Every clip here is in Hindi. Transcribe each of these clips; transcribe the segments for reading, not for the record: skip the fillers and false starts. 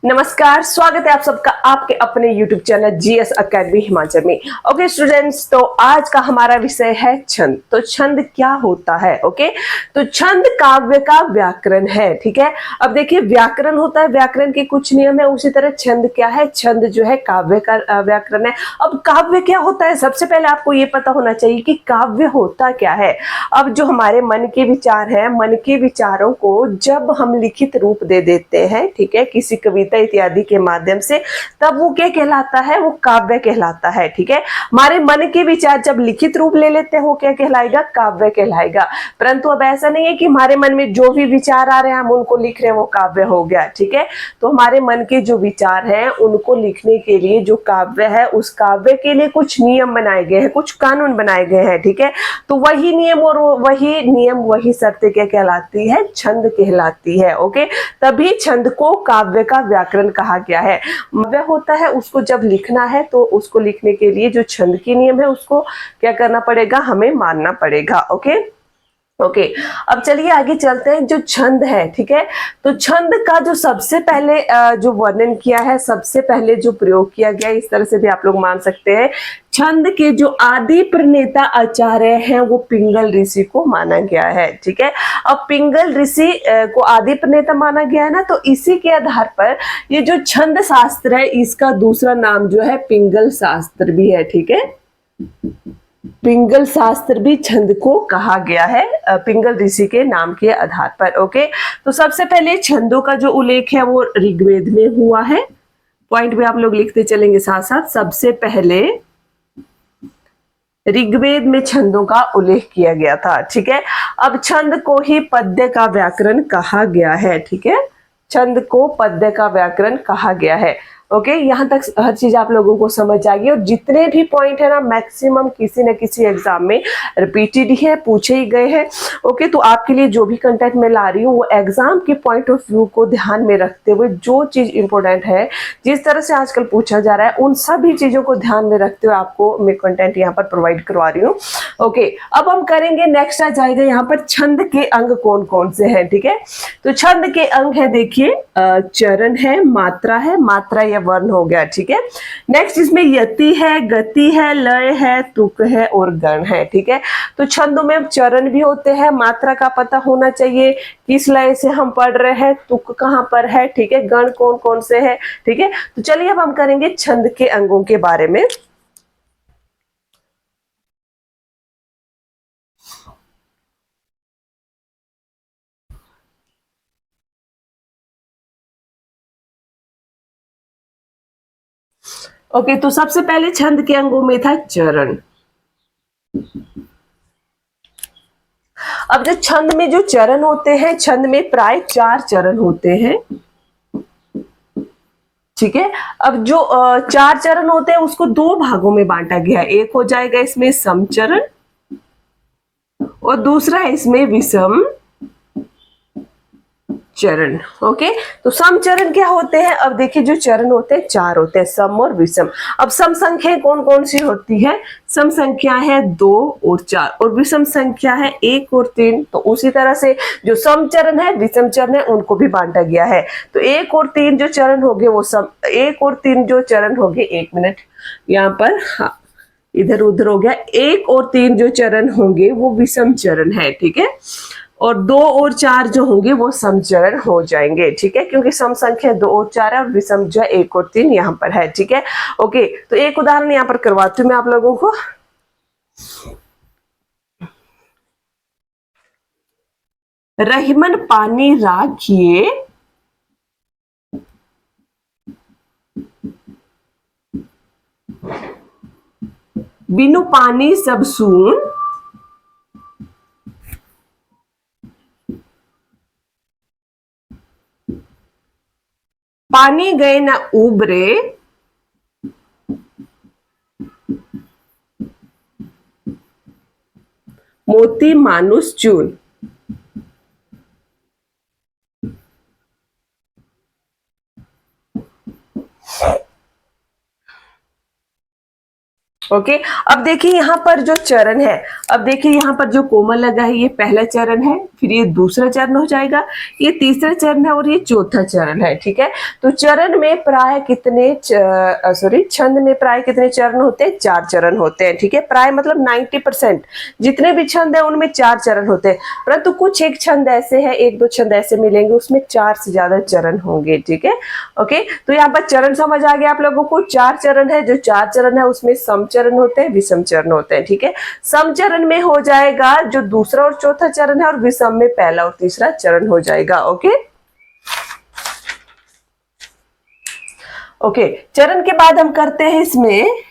नमस्कार, स्वागत है आप सबका आपके अपने YouTube channel GS academy Himachal में। ओके स्टूडेंट्स, तो आज का हमारा विषय है छंद। तो छंद क्या होता है? ओके, तो छंद काव्य का व्याकरण है। ठीक है, अब देखिए व्याकरण होता है, व्याकरण के कुछ नियम है, उसी तरह छंद क्या है? छंद जो है काव्य का व्याकरण है। अब काव्य क्या होता है? सबसे पहले आपको ये पता होना चाहिए कि काव्य होता क्या है। अब जो हमारे मन के विचार है, मन के विचारों को जब हम लिखित रूप दे देते हैं, ठीक है, किसी कविता इत्यादि के माध्यम से, तब वो क्या कहलाता है? वो काव्य कहलाता है। ठीक है, हमारे मन के विचार जब लिखित रूप ले लेते हैं वो क्या कहलाएगा? काव्य कहलाएगा। परंतु अब ऐसा नहीं है कि हमारे मन में जो भी विचार आ रहे हैं हम उनको लिख रहे हैं वो काव्य हो गया। ठीक है, तो हमारे मन के जो विचार हैं उनको लिखने के लिए जो काव्य है, उस काव्य के लिए कुछ नियम बनाए गए हैं, कुछ कानून बनाए गए हैं। ठीक है, तो वही नियम और वही शर्तें क्या कहलाती है? छंद कहलाती है। ओके, तभी छंद को काव्य का व्याकरण कहा गया है। काव्य होता है, उसको जब लिखना है तो उसको लिखने के लिए जो छंद के नियम है उसको क्या करना पड़ेगा? हमें मानना पड़ेगा। ओके ओके, अब चलिए आगे चलते हैं। जो छंद है, ठीक है, तो छंद का जो सबसे पहले जो वर्णन किया है, सबसे पहले जो प्रयोग किया गया, इस तरह से भी आप लोग मान सकते हैं, छंद के जो आदि प्रणेता आचार्य हैं वो पिंगल ऋषि को माना गया है। ठीक है, अब पिंगल ऋषि को आदि प्रणेता माना गया है ना, तो इसी के आधार पर ये जो छंद शास्त्र है इसका दूसरा नाम जो है पिंगल शास्त्र भी है। ठीक है, पिंगल शास्त्र भी छंद को कहा गया है पिंगल ऋषि के नाम के आधार पर। ओके, तो सबसे पहले छंदों का जो उल्लेख है वो ऋग्वेद में हुआ है। पॉइंट भी आप लोग लिखते चलेंगे साथ साथ। सबसे पहले ऋग्वेद में छंदों का उल्लेख किया गया था। ठीक है, अब छंद को ही पद्य का व्याकरण कहा गया है। ठीक है, छंद को पद्य का व्याकरण कहा गया है। ओके, यहाँ तक हर चीज आप लोगों को समझ आ गई। और जितने भी पॉइंट है ना, मैक्सिमम किसी न किसी एग्जाम में रिपीटेड ही है, पूछे ही गए हैं। ओके, तो आपके लिए जो भी कंटेंट मैं ला रही हूँ वो एग्जाम के पॉइंट ऑफ व्यू को ध्यान में रखते हुए जो चीज इंपॉर्टेंट है, जिस तरह से आजकल पूछा जा रहा है, उन सभी चीजों को ध्यान में रखते हुए आपको मैं कंटेंट यहाँ पर प्रोवाइड करवा रही हूँ। ओके, अब हम करेंगे, नेक्स्ट आ जाएगा यहाँ पर छंद के अंग कौन कौन से हैं। ठीक है, तो छंद के अंग है, देखिए चरण है, मात्रा है, मात्रा या वर्ण हो गया। ठीक है, नेक्स्ट इसमें यति है, गति है, लय है, तुक है और गण है। ठीक है, तो छंदों में चरण भी होते हैं, मात्रा का पता होना चाहिए, किस लय से हम पढ़ रहे हैं, तुक कहाँ पर है, ठीक है, गण कौन कौन से है। ठीक है, तो चलिए अब हम करेंगे छंद के अंगों के बारे में। ओके, तो सबसे पहले छंद के अंगों में था चरण। अब जो छंद में जो चरण होते हैं, छंद में प्राय 4 चरण होते हैं। ठीक है, अब जो 4 चरण होते हैं उसको 2 भागों में बांटा गया है। एक हो जाएगा इसमें समचरण और दूसरा है इसमें विषम चरण। ओके, तो सम चरण क्या होते हैं? अब देखिए जो चरण होते हैं 4 होते हैं, सम और विषम। अब सम संख्याएं कौन कौन सी होती है? सम संख्या है 2 और 4 और विषम संख्या है 1 और 3। तो उसी तरह से जो सम चरण है, विषम चरण है, उनको भी बांटा गया है। तो 1 और 3 जो चरण होंगे वो सम, 1 और 3 जो चरण होंगे, 1 मिनट यहाँ पर, हाँ इधर उधर हो गया, 1 और 3 जो चरण होंगे वो विषम चरण है। ठीक है, और 2 और 4 जो होंगे वो समचरण हो जाएंगे। ठीक है, क्योंकि सम संख्या 2 और 4 है और विषम जो है 1 और 3 यहाँ पर है। ठीक है, ओके, तो एक उदाहरण यहाँ पर करवाती हूँ मैं आप लोगों को। रहीमन पानी राखिए, बिनु पानी सब सून, पानी गए न उबरे, मोती मानुष चून। ओके अब देखिए यहाँ पर जो चरण है, अब देखिए यहाँ पर जो कोमल लगा है ये पहला चरण है, फिर ये दूसरा चरण हो जाएगा, ये तीसरा चरण है और ये चौथा चरण है। ठीक है, तो चरण में प्राय कितने छंद में प्राय कितने चरण होते हैं? 4 चरण होते हैं। ठीक है, प्राय मतलब 90% जितने भी छंद है उनमें 4 चरण होते हैं, परंतु कुछ एक छंद ऐसे है, एक दो छंद ऐसे मिलेंगे उसमें 4 से ज्यादा चरण होंगे। ठीक है, ओके तो यहाँ पर चरण समझ आ गया आप लोगों को। 4 चरण है, जो 4 चरण है उसमें सम चरण होते हैं, विषम चरण होते हैं। ठीक है, सम चरण में हो जाएगा जो दूसरा और चौथा चरण है, और विषम में पहला और तीसरा चरण हो जाएगा। ओके ओके चरण के बाद हम करते हैं इसमें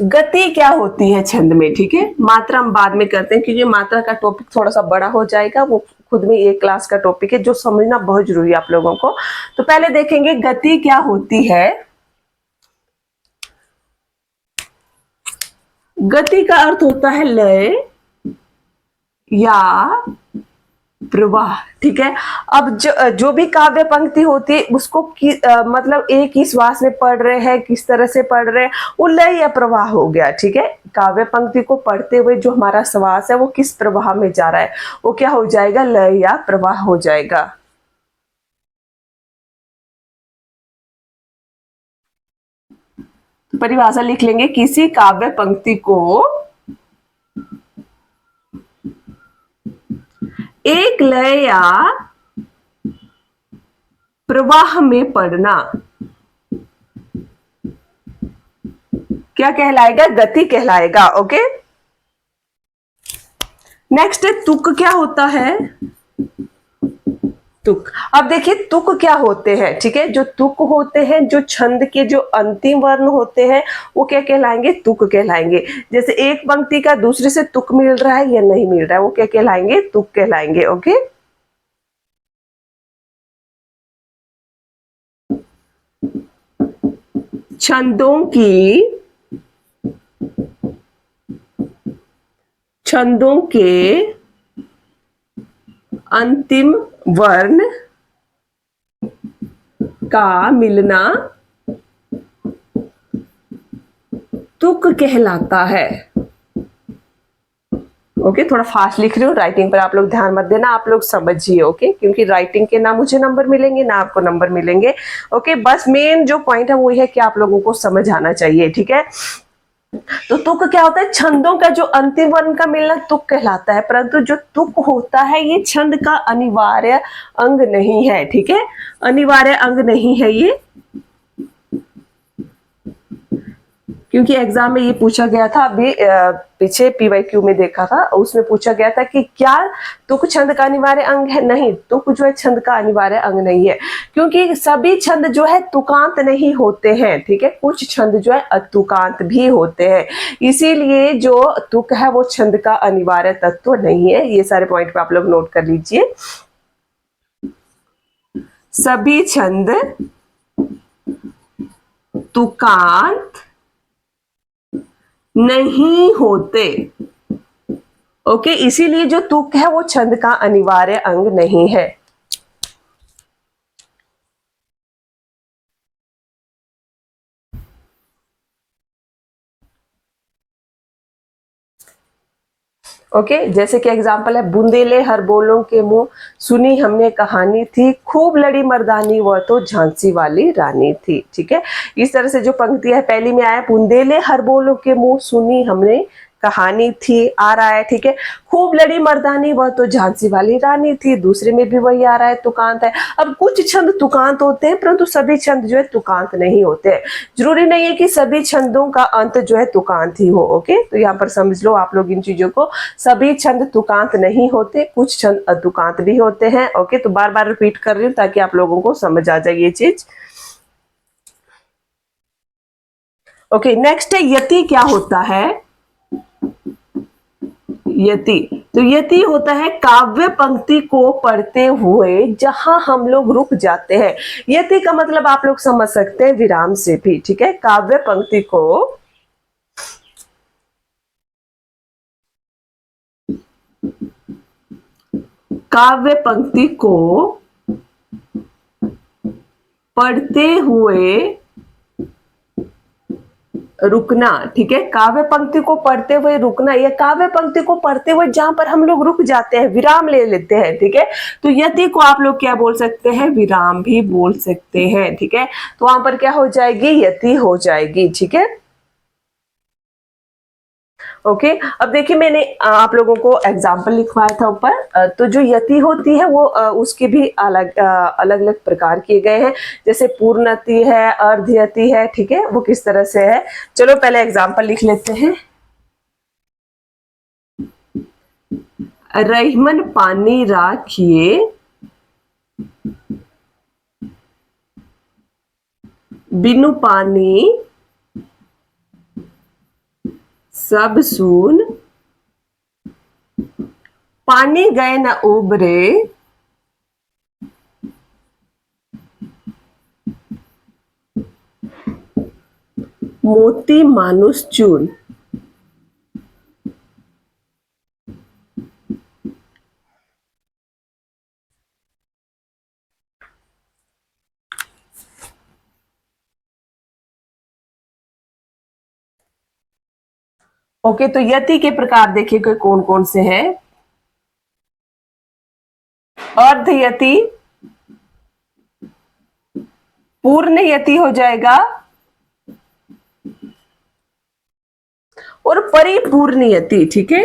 गति क्या होती है छंद में। ठीक है, मात्रा हम बाद में करते हैं क्योंकि मात्रा का टॉपिक थोड़ा सा बड़ा हो जाएगा, वो खुद में एक क्लास का टॉपिक है जो समझना बहुत जरूरी है आप लोगों को। तो पहले देखेंगे गति क्या होती है। गति का अर्थ होता है लय या प्रवाह। ठीक है, अब जो भी काव्य पंक्ति होती है उसको मतलब एक ही श्वास में पढ़ रहे हैं, किस तरह से पढ़ रहे हैं, वो लय या प्रवाह हो गया। ठीक है, काव्य पंक्ति को पढ़ते हुए जो हमारा श्वास है वो किस प्रवाह में जा रहा है, वो क्या हो जाएगा? लय या प्रवाह हो जाएगा। तो परिभाषा लिख लेंगे, किसी काव्य पंक्ति को एक लय या प्रवाह में पढ़ना क्या कहलाएगा? गति कहलाएगा। ओके, नेक्स्ट है तुक। क्या होता है तुक? अब देखिए तुक क्या होते हैं। ठीक है, जो तुक होते हैं, जो छंद के जो अंतिम वर्ण होते हैं वो क्या कहलाएंगे? तुक कहलाएंगे। जैसे एक पंक्ति का दूसरे से तुक मिल रहा है या नहीं मिल रहा है, वो क्या कहलाएंगे? तुक कहलाएंगे। ओके, छंदों के अंतिम वर्ण का मिलना तुक कहलाता है। ओके, थोड़ा फास्ट लिख रही हूँ, राइटिंग पर आप लोग ध्यान मत देना, आप लोग समझिए। ओके, क्योंकि राइटिंग के ना मुझे नंबर मिलेंगे ना आपको नंबर मिलेंगे। ओके, बस मेन जो पॉइंट है वो है कि आप लोगों को समझ आना चाहिए। ठीक है, तो तुक क्या होता है? छंदों का जो अंतिम वर्ण का मिलना तुक कहलाता है, परंतु जो तुक होता है ये छंद का अनिवार्य अंग नहीं है। ठीक है, अनिवार्य अंग नहीं है ये, क्योंकि एग्जाम में ये पूछा गया था, अभी पीछे पीवाईक्यू में देखा था, उसमें पूछा गया था कि क्या तुक छंद का अनिवार्य अंग है? नहीं, तुक जो है छंद का अनिवार्य अंग नहीं है, क्योंकि सभी छंद जो है तुकांत नहीं होते हैं। ठीक है, कुछ छंद जो है अतुकांत भी होते हैं, इसीलिए जो तुक है वो छंद का अनिवार्य तत्व नहीं है। ये सारे पॉइंट पे आप लोग नोट कर लीजिए। सभी छंद तुकांत नहीं होते। ओके, इसीलिए जो तुक है वो छंद का अनिवार्य अंग नहीं है। ओके, जैसे कि एग्जांपल है, बूंदेले हर बोलों के मुंह, सुनी हमने कहानी थी, खूब लड़ी मर्दानी वह तो झांसी वाली रानी थी। ठीक है, इस तरह से जो पंक्ति है, पहली में आया बूंदेले हर बोलों के मुंह, सुनी हमने कहानी थी, आ रहा है। ठीक है, खूब लड़ी मर्दानी वह तो झांसी वाली रानी थी, दूसरे में भी वही आ रहा है, तुकांत है। अब कुछ छंद तुकांत होते हैं, परंतु सभी छंद जो है तुकांत नहीं होते हैं। जरूरी नहीं है कि सभी छंदों का अंत जो है तुकांत ही हो। ओके, तो यहाँ पर समझ लो आप लोग इन चीजों को, सभी छंद तुकांत नहीं होते, कुछ छंद अतुकांत भी होते हैं। ओके, तो बार बार रिपीट कर रही हूँ ताकि आप लोगों को समझ आ जाए ये चीज। ओके, नेक्स्ट है यति। क्या होता है यति? तो यति होता है काव्य पंक्ति को पढ़ते हुए जहां हम लोग रुक जाते हैं। यति का मतलब आप लोग समझ सकते हैं विराम से भी। ठीक है, काव्य पंक्ति को काव्य पंक्ति को पढ़ते हुए रुकना, ठीक है। काव्य पंक्ति को पढ़ते हुए रुकना, या काव्य पंक्ति को पढ़ते हुए जहां पर हम लोग रुक जाते हैं, विराम ले लेते हैं, ठीक है, तो यति को आप लोग क्या बोल सकते हैं, विराम भी बोल सकते हैं, ठीक है। तो वहां पर क्या हो जाएगी, यति हो जाएगी, ठीक है। ओके अब देखिए मैंने आप लोगों को एग्जाम्पल लिखवाया था ऊपर, तो जो यति होती है वो उसके भी अलग अलग अलग प्रकार किए गए हैं, जैसे पूर्णयति है, अर्धयति है, ठीक है, वो किस तरह से है। चलो पहले एग्जाम्पल लिख लेते हैं। रहीमन पानी राखिए, बिनु पानी सब सून, पानी गए न उबरे, मोती मानुष चून। ओके तो यति के प्रकार देखिए कि कौन कौन से हैं। अर्धयति, पूर्ण यति हो जाएगा, और परिपूर्ण यति, ठीक है।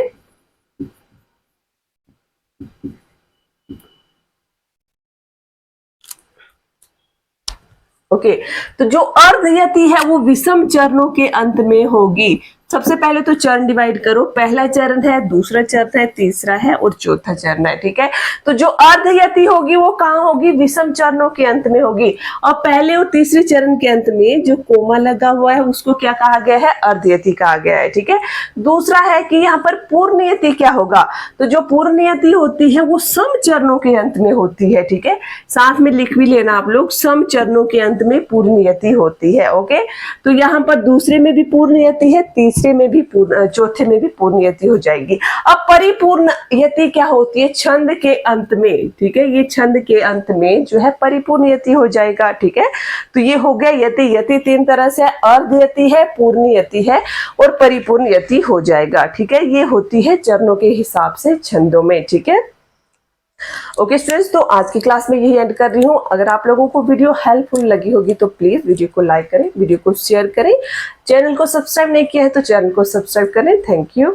ओके तो जो अर्धयति है वो विषम चरणों के अंत में होगी। सबसे पहले तो चरण डिवाइड करो, पहला चरण है, दूसरा चरण है, तीसरा है और चौथा चरण है, ठीक है। तो जो अर्धयति होगी वो कहाँ होगी, विषम चरणों के अंत में होगी, और पहले और तीसरे चरण के अंत में जो कोमा लगा हुआ है उसको क्या कहा गया है, अर्धयति कहा गया है, ठीक है। दूसरा है कि यहाँ पर पूर्णयति क्या होगा, तो जो पूर्णयति होती है वो सम चरणों के अंत में होती है, ठीक है, साथ में लिख भी लेना आप लोग, सम चरणों के अंत में पूर्णयति होती है। ओके तो यहाँ पर दूसरे में भी पूर्णयति है, तीसरे में भी चौथे में भी पूर्णयति हो जाएगी। अब परिपूर्ण यति क्या होती है, छंद के अंत में, ठीक है, ये छंद के अंत में जो है परिपूर्ण यति हो जाएगा, ठीक है। तो ये हो गया यति। यति तीन तरह से, अर्धयति है, पूर्ण यति है और परिपूर्ण यति हो जाएगा, ठीक है। ये होती है चरणों के हिसाब से छंदों में, ठीक है। ओके स्टूडेंट्स तो आज की क्लास में यही एंड कर रही हूँ। अगर आप लोगों को वीडियो हेल्पफुल लगी होगी तो प्लीज वीडियो को लाइक करें, वीडियो को शेयर करें, चैनल को सब्सक्राइब नहीं किया है तो चैनल को सब्सक्राइब करें। Thank you.